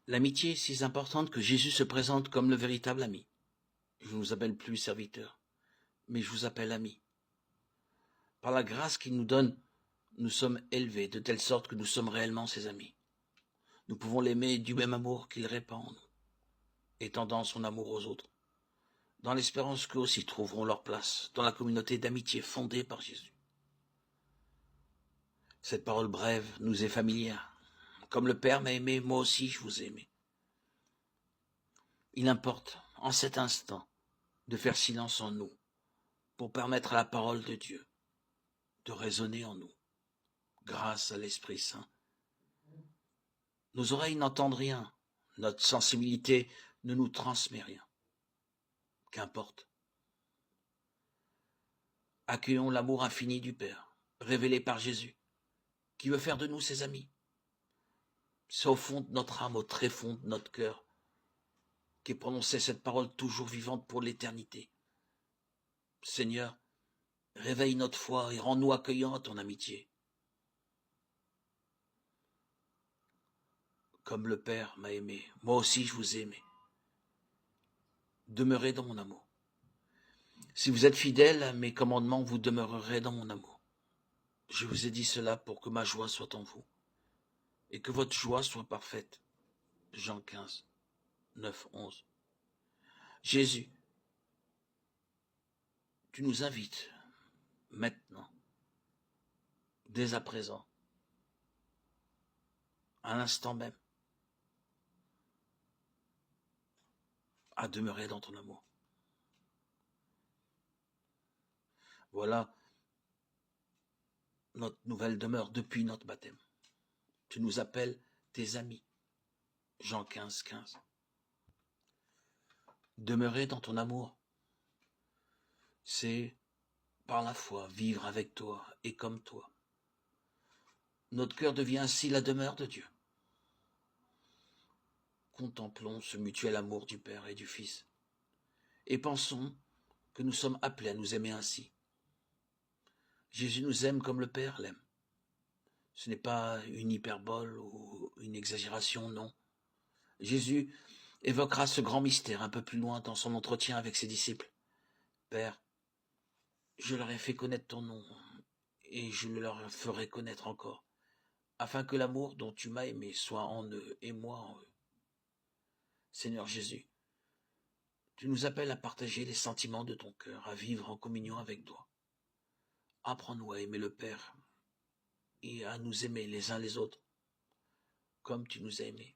L'amitié est si importante que Jésus se présente comme le véritable ami. Je ne vous appelle plus serviteur, mais je vous appelle ami. Par la grâce qu'il nous donne, nous sommes élevés de telle sorte que nous sommes réellement ses amis. Nous pouvons l'aimer du même amour qu'il répand en nous, étendant son amour aux autres, dans l'espérance qu'eux aussi trouveront leur place dans la communauté d'amitié fondée par Jésus. Cette parole brève nous est familière. Comme le Père m'a aimé, moi aussi je vous ai aimé. Il importe, en cet instant, de faire silence en nous, pour permettre à la parole de Dieu de résonner en nous, grâce à l'Esprit Saint. Nos oreilles n'entendent rien, notre sensibilité ne nous transmet rien. Qu'importe. Accueillons l'amour infini du Père, révélé par Jésus, qui veut faire de nous ses amis. C'est au fond de notre âme, au tréfonds de notre cœur, qu'est prononcée cette parole toujours vivante pour l'éternité. Seigneur, réveille notre foi et rends-nous accueillants à ton amitié. Comme le Père m'a aimé, moi aussi je vous ai aimé. Demeurez dans mon amour. Si vous êtes fidèles à mes commandements, vous demeurerez dans mon amour. Je vous ai dit cela pour que ma joie soit en vous et que votre joie soit parfaite. Jean 15, 9, 11. Jésus, tu nous invites maintenant, dès à présent, à l'instant même, à demeurer dans ton amour. Voilà notre nouvelle demeure depuis notre baptême. Tu nous appelles tes amis. Jean 15, 15. Demeurer dans ton amour, c'est, par la foi, vivre avec toi et comme toi. Notre cœur devient ainsi la demeure de Dieu. Contemplons ce mutuel amour du Père et du Fils et pensons que nous sommes appelés à nous aimer ainsi. Jésus nous aime comme le Père l'aime. Ce n'est pas une hyperbole ou une exagération, non. Jésus évoquera ce grand mystère un peu plus loin dans son entretien avec ses disciples. Père, je leur ai fait connaître ton nom et je le leur ferai connaître encore, afin que l'amour dont tu m'as aimé soit en eux et moi en eux. Seigneur Jésus, tu nous appelles à partager les sentiments de ton cœur, à vivre en communion avec toi. Apprends-nous à aimer le Père et à nous aimer les uns les autres, comme tu nous as aimés.